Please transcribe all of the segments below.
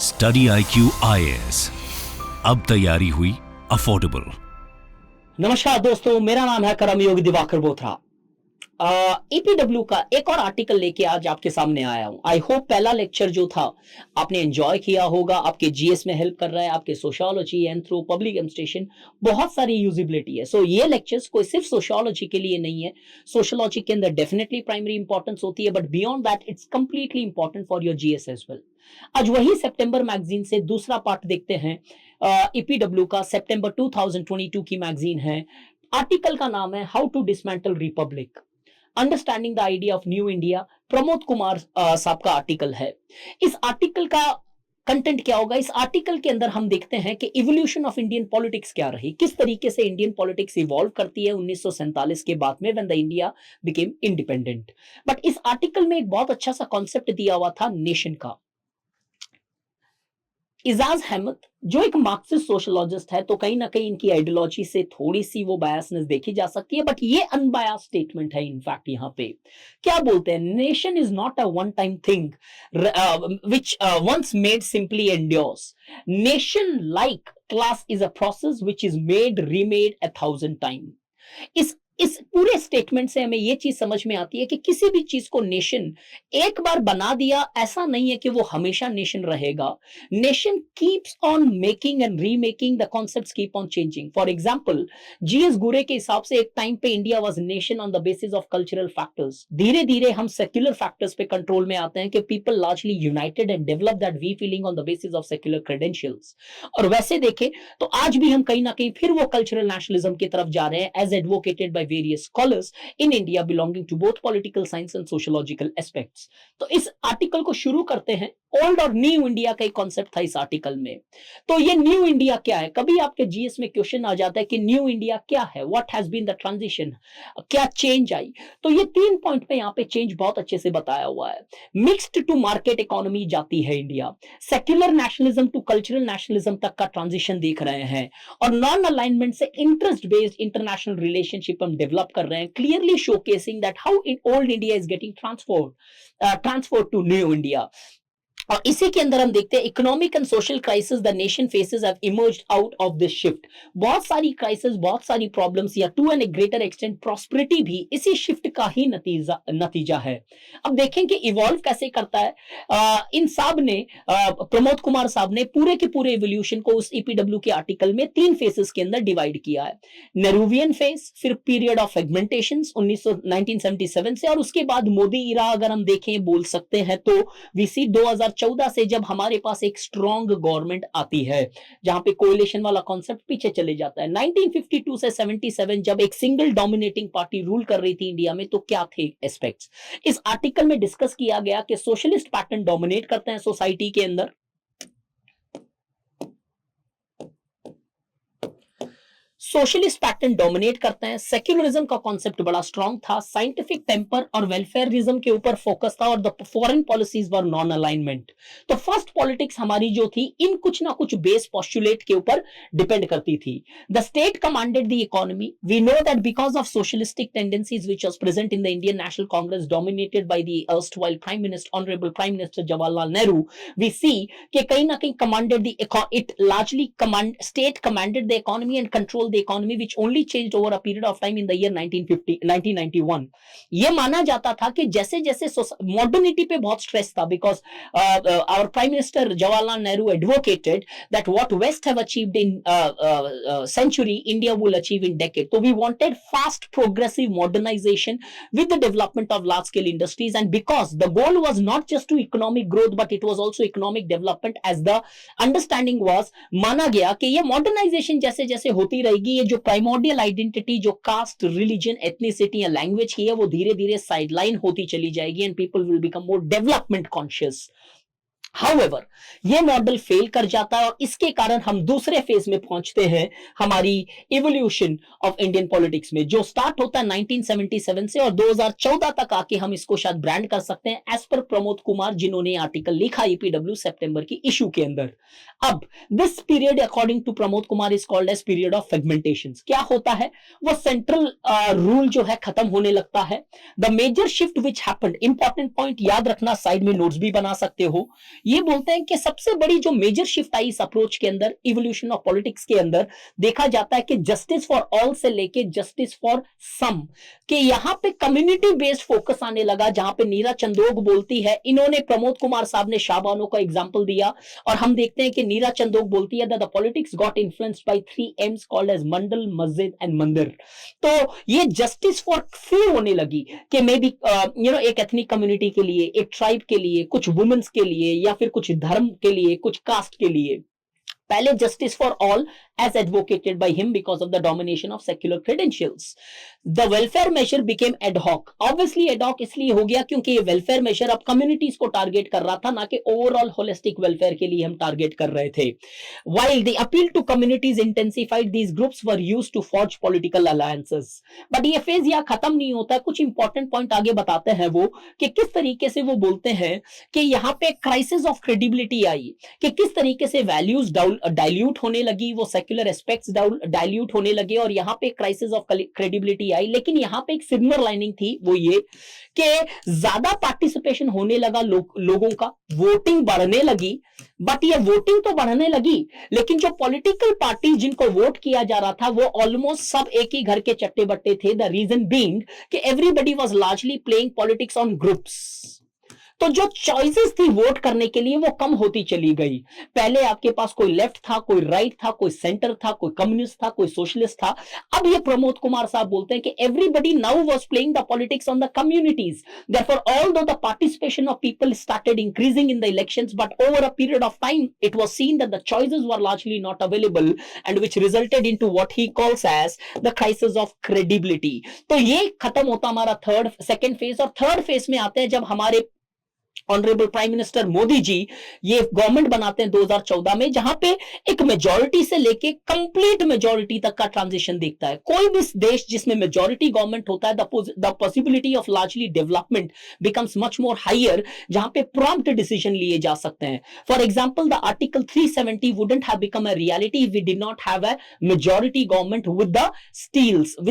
Study IQ IAS, अब तैयारी हुई अफोर्डेबल। नमस्कार दोस्तों, मेरा नाम है कर्मयोगी दिवाकर बोथरा। ईपीडब्ल्यू का एक और आर्टिकल लेके आज आपके सामने आया हूं। आई होप पहला लेक्चर जो था आपने एंजॉय किया होगा, आपके जीएस में हेल्प कर रहा है, आपके sociology and through public administration बहुत सारी यूजिबिलिटी है। सो ये लेक्चर्स कोई सिर्फ सोशियोलॉजी के लिए नहीं है। सोशियोलॉजी के अंदर डेफिनेटली प्राइमरी इंपॉर्टेंस होती है, but beyond that it's completely important for your GS as well. आज वही सितंबर मैगजीन से दूसरा पार्ट देखते हैं। ईपीडब्ल्यू का सितंबर 2022 की मैगजीन है। आर्टिकल का नाम है how to dismantle republic, understanding the idea of new India. Pramod Kumar साहब का आर्टिकल है। इस आर्टिकल का कंटेंट क्या होगा? इस आर्टिकल के अंदर हम देखते हैं कि इवोल्यूशन ऑफ इंडियन पॉलिटिक्स क्या रही, किस तरीके से इंडियन पॉलिटिक्स इवॉल्व करती है 1947 के बाद में, when the India became independent. But इस आर्टिकल में एक बहुत अच्छा सा कॉन्सेप्ट दिया हुआ था नेशन का। इजाज अहमद जो एक मार्क्सिस्ट सोशलॉजिस्ट है, तो कहीं ना कहीं इनकी आइडियोलॉजी से थोड़ी सी वो बायसनेस देखी जा सकती है, बट ये अनबायस्ड स्टेटमेंट है। इनफैक्ट यहाँ पे क्या बोलते हैं, nation is not a one time thing which once made simply endures. Nation like class is a process which is made remade 1000 time. इस पूरे स्टेटमेंट से हमें यह चीज समझ में आती है कि किसी भी चीज को नेशन एक बार बना दिया ऐसा नहीं है कि वो हमेशा नेशन रहेगा। Nation keeps on making and remaking, the concepts keep on changing. For example, GS गुरे के हिसाब से एक टाइम पे India was nation on the basis of cultural factors. धीरे धीरे हम सेक्युलर फैक्टर्स पे कंट्रोल में आते हैं कि people largely united and develop that we feeling on the basis of secular credentials. और वैसे देखें तो आज भी हम कहीं ना कहीं फिर वो कल्चरल नेशनलिज्म की तरफ जा रहे हैं, as advocated by various scholars in India belonging to both political science and sociological aspects. तो इस आर्टिकल को शुरू करते हैं। ओल्ड और न्यू इंडिया का एक कॉन्सेप्ट था इस आर्टिकल में। तो ये न्यू इंडिया क्या है? कभी आपके जीएस में क्वेश्चन आ जाता है कि न्यू इंडिया क्या है, what has been the transition, क्या चेंज आई? तो ये 3 पॉइंट पे यहाँ पे चेंज बहुत अच्छे से बताया हुआ है। मिक्स्ड टू मार्केट इकोनॉमी जाती है India, secular nationalism to cultural nationalism तक का ट्रांजिशन देख रहे हैं, और नॉन अलाइनमेंट से इंटरेस्ट बेस्ड इंटरनेशनल रिलेशनशिप हम डेवलप कर रहे हैं, clearly showcasing that how in old India is getting transferred to new India. और इसी के अंदर हम देखते हैं economic and social crisis the nation faces have emerged out of this shift. बहुत सारी क्राइसिस, बहुत सारी प्रॉब्लम्स, या to N greater extent prosperity भी इसी शिफ्ट का ही नतीजा है। अब देखें कि इवॉल्व कैसे करता है। इन साहब ने, प्रमोद कुमार साहब ने पूरे के पूरे इवोल्यूशन को उस ईपीडब्ल्यू के आर्टिकल में 3 फेसेस के अंदर डिवाइड किया है। नेहरूवियन फेज, फिर पीरियड ऑफ फ्रेगमेंटेशन 1977 से, और उसके बाद मोदी इरा अगर हम देखें बोल सकते हैं तो वी सी 2014 से, जब हमारे पास एक स्ट्रॉन्ग गवर्नमेंट आती है जहां पे कोएलिशन वाला कॉन्सेप्ट पीछे चले जाता है। 1952 से 77 जब एक सिंगल डोमिनेटिंग पार्टी रूल कर रही थी इंडिया में, तो क्या थे एस्पेक्ट्स? इस आर्टिकल में डिस्कस किया गया कि सोशलिस्ट पैटर्न डोमिनेट करते हैं सोसाइटी के अंदर। सोशलिस्ट पैटर्न डोमिनेट करते हैं, सेक्युलरिज्म का कॉन्सेप्ट बड़ा स्ट्रॉन्ग था, साइंटिफिक टेम्पर और वेलफेयरिज्म के ऊपर फोकस था, और the foreign policies were non alignment. तो फर्स्ट पॉलिटिक्स हमारी जो थी इन कुछ ना कुछ बेस पोस्टुलेट के ऊपर डिपेंड करती थी। The state commanded the economy. We know that because of socialistic tendencies which was present in the Indian National Congress dominated by the erstwhile prime minister honourable prime minister Jawaharlal Nehru, we see कि कहीं ना कहीं commanded the it largely state commanded the economy and control the economy which only changed over a period of time in the year 1991। ये माना जाता था कि जैसे जैसे मॉडर्निटी पे बहुत स्ट्रेस था, because our prime minister Jawaharlal Nehru advocated that what west have achieved in century India will achieve in decade। So we wanted fast progressive modernization with the development of large scale industries, and because the goal was not just to economic growth but it was also economic development, as the understanding was, माना गया कि ये modernisation जैसे जैसे होती रहेगी, ये जो प्राइमोर्डियल आइडेंटिटी जो कास्ट, रिलीजन, एथनिसिटी या लैंग्वेज की है, वो धीरे धीरे साइडलाइन होती चली जाएगी, and people will become more development conscious. However, ये मॉडल फेल कर जाता है, और इसके कारण हम दूसरे फेज में पहुंचते हैं हमारी इवोल्यूशन ऑफ इंडियन पॉलिटिक्स में, जो स्टार्ट होता है 1977 से और 2014 तक आके हम इसको शायद ब्रांड कर सकते हैं एज पर प्रमोद कुमार, जिन्होंने आर्टिकल लिखा ईपीडब्ल्यू सितंबर की इशू के अंदर। अब this period according to Pramod Kumar is called as period of fragmentation. क्या होता है? वो सेंट्रल रूल जो है खत्म होने लगता है। The major shift which happened, important point याद रखना, साइड में नोट्स भी बना सकते हो। ये बोलते हैं कि सबसे बड़ी जो मेजर शिफ्ट आई इस अप्रोच के अंदर, इवोल्यूशन ऑफ पॉलिटिक्स के अंदर, देखा जाता है कि जस्टिस फॉर ऑल से लेके जस्टिस फॉर सम, कि यहां पे कम्युनिटी बेस्ड फोकस आने लगा, जहां पे नीरा चंदोग बोलती है, इन्होंने प्रमोद कुमार साहब ने शाहबानो का एग्जांपल दिया, और हम देखते हैं कि नीरा चंदोग बोलती है that the politics got influenced by 3 Ms called as Mandal, masjid and मंदिर। तो ये जस्टिस फॉर फ्यू होने लगी कि मे बी एक एथनिक कम्युनिटी के लिए, एक ट्राइब के लिए, कुछ वुमेन्स के लिए, या फिर कुछ धर्म के लिए, कुछ कास्ट के लिए। पहले justice for all as advocated by him because of the domination of secular credentials. The welfare measure became ad hoc. Obviously ad hoc इसलिए हो गया क्योंकि ये welfare measure अब communities को target कर रहा था, ना कि overall holistic welfare के लिए हम target कर रहे थे. While the appeal to communities intensified, these groups were used to forge political alliances. But ये phase यहाँ खत्म नहीं होता, कुछ important point आगे बताते हैं वो, कि किस तरीके से वो बोलते हैं कि यहाँ पे crisis of credibility आई, कि किस तरीके से values dilute होने लगी, वो सेक्युलर एस्पेक्ट्स डाइल्यूट होने लगे, और यहां पे क्राइसिस ऑफ क्रेडिबिलिटी आई। लेकिन यहां पे एक सिल्वर लाइनिंग थी, वो ये कि ज्यादा पार्टिसिपेशन होने लगा लोगों का, वोटिंग बढ़ने लगी। बट ये वोटिंग तो बढ़ने लगी, लेकिन जो पॉलिटिकल पार्टी जिनको वोट किया जा रहा था वो ऑलमोस्ट सब एक ही घर के चट्टे बट्टे थे। द रीजन बीइंग कि everybody was largely playing politics on groups. तो जो चॉइसेस थी वोट करने के लिए वो कम होती चली गई। पहले आपके पास कोई लेफ्ट था, कोई राइट था, कोई सेंटर था, कोई कम्युनिस्ट था, कोई सोशलिस्ट था। अब ये प्रमोद कुमार साहब बोलते हैं कि everybody now was playing the politics on the communities, therefore although the participation of people started increasing in the elections, but over a period of time it was seen that the choices were largely not available, and which resulted into what he calls as the crisis of credibility. तो ये खत्म होता हमारा second phase, और third phase में आते हैं जब हमारे honourable prime minister Modi ji ये गवर्नमेंट बनाते हैं 2014 में, जहां पे एक मेजॉरिटी से लेके कंप्लीट मेजॉरिटी तक का ट्रांजिशन दिखता है। कोई भी देश जिसमें मेजॉरिटी गवर्नमेंट होता है, the possibility of largely development becomes much more higher, जहां पे प्रॉम्प्ट डिसीजन लिए जा सकते हैं। For example the article 370 wouldn't have become a reality if we did not have a majority government with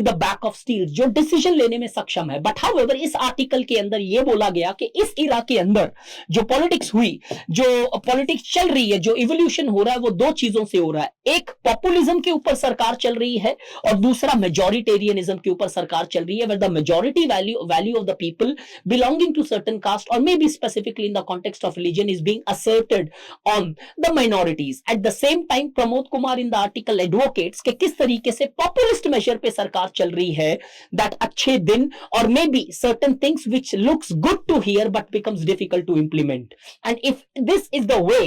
the back of steels, जो डिसीजन लेने में सक्षम है। बट हाउएवर इस आर्टिकल के अंदर यह बोला गया कि इस इरा के अंदर जो पॉलिटिक्स हुई, जो पॉलिटिक्स चल रही है, जो इवोल्यूशन हो रहा है, वो दो चीजों से हो रहा है। एक पॉपुलिज्म के ऊपर सरकार चल रही है, और दूसरा मेजॉरिटेरियनिज्म के ऊपर सरकार चल रही है, where the majority value of the people belonging to certain caste और मे be specifically in the context of religion is being asserted on the minorities. At the same time Pramod Kumar in the article advocates कि किस तरीके से populist measure पे सरकार चल रही है, दैट अच्छे दिन और may be certain things which looks good to hear but becomes difficult to implement, and if this is the way,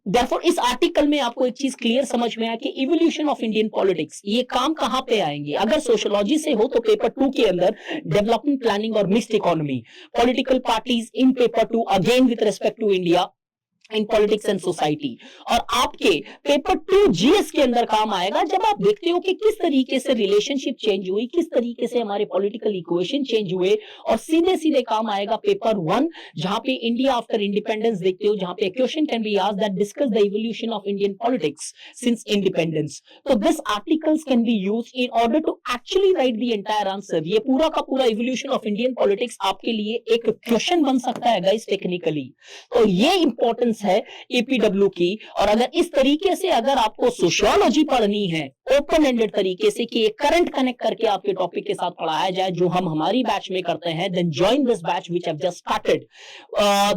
therefore इस आर्टिकल में आपको एक चीज क्लियर समझ में आया कि इवोल्यूशन ऑफ इंडियन पॉलिटिक्स ये काम कहां पे आएंगे। अगर सोशियोलॉजी से हो तो पेपर 2 के अंदर डेवलपमेंट प्लानिंग और mixed economy, political parties in paper 2 again with respect to India in politics and society, और आपके पेपर 2 जीएस के अंदर काम आएगा जब आप देखते हो कि किस तरीके से रिलेशनशिप चेंज हुई, किस तरीके से हमारे पॉलिटिकल इक्वेशन चेंज हुए। और सीधे सीधे काम आएगा पेपर 1 जहां पे इंडिया आफ्टर इंडिपेंडेंस देखते हो, जहां पे question can be asked that discuss the evolution of Indian politics since independence. तो this articles can be used in order to actually write the entire answer. ये पूरा का पूरा इवोल्यूशन ऑफ इंडियन पॉलिटिक्स आपके लिए एक क्वेश्चन बन सकता है गाइस टेक्निकली। तो ये इंपॉर्टेंस है ईपीडब्ल्यू की। और अगर इस तरीके से अगर आपको सोशियोलॉजी पढ़नी है ओपन एंडेड तरीके से कि करंट कनेक्ट करके आपके टॉपिक के साथ पढ़ाया जाए, जो हम हमारी बैच में करते हैं, then join this batch which have just started.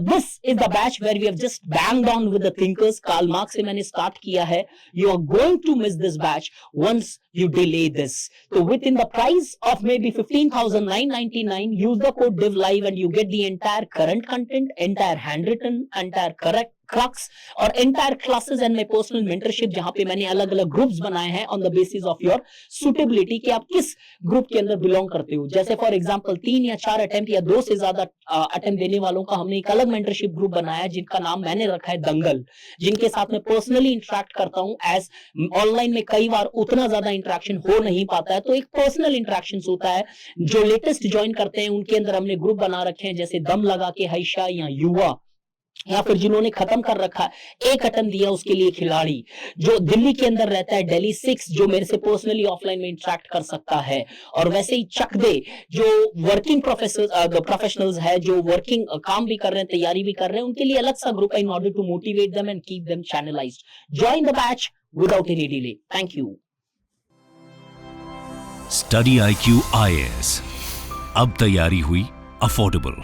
This is the batch where we have just banged on with the thinkers. Karl Marx से मैंने स्टार्ट किया है। You are going to miss this batch once you delay this. So within the price of maybe 15,999, use the code DIVLIVE and you get the entire current content, entire handwritten, entire correct crux और entire classes and my personal mentorship, जहां पे मैंने अलग अलग groups बनाए हैं on the basis of your suitability कि आप किस ग्रुप के अंदर बिलोंग करते हो। जैसे फॉर एग्जांपल 3 या 4 अटेम्प्ट या 2 से ज्यादा अटेम्प्ट देने वालों का हमने एक अलग मेंटरशिप ग्रुप बनाया जिनका नाम मैंने रखा है दंगल, जिनके साथ मैं पर्सनली इंटरेक्ट करता हूं। एज ऑनलाइन में कई बार उतना ज्यादा इंटरेक्शन हो नहीं पाता है, तो एक पर्सनल इंटरेक्शन होता है। जो लेटेस्ट ज्वाइन करते हैं उनके अंदर हमने ग्रुप बना रखे हैं, जैसे दम लगा के हईशा या युवा, या फिर जिन्होंने खत्म कर रखा है, एक अटेम्प्ट दिया उसके लिए खिलाड़ी जो दिल्ली के अंदर रहता है, दिल्ली 6 जो मेरे से पर्सनली ऑफलाइन में इंटरेक्ट कर सकता है, और वैसे ही चक दे जो वर्किंग प्रोफेशनल्स है, जो वर्किंग काम भी कर रहे हैं, तैयारी भी कर रहे हैं, उनके लिए अलग सा ग्रुप है in order to motivate them and keep them channelised. Join the batch without any delay. Thank you. Study IQ IAS, अब तैयारी हुई अफोर्डेबल।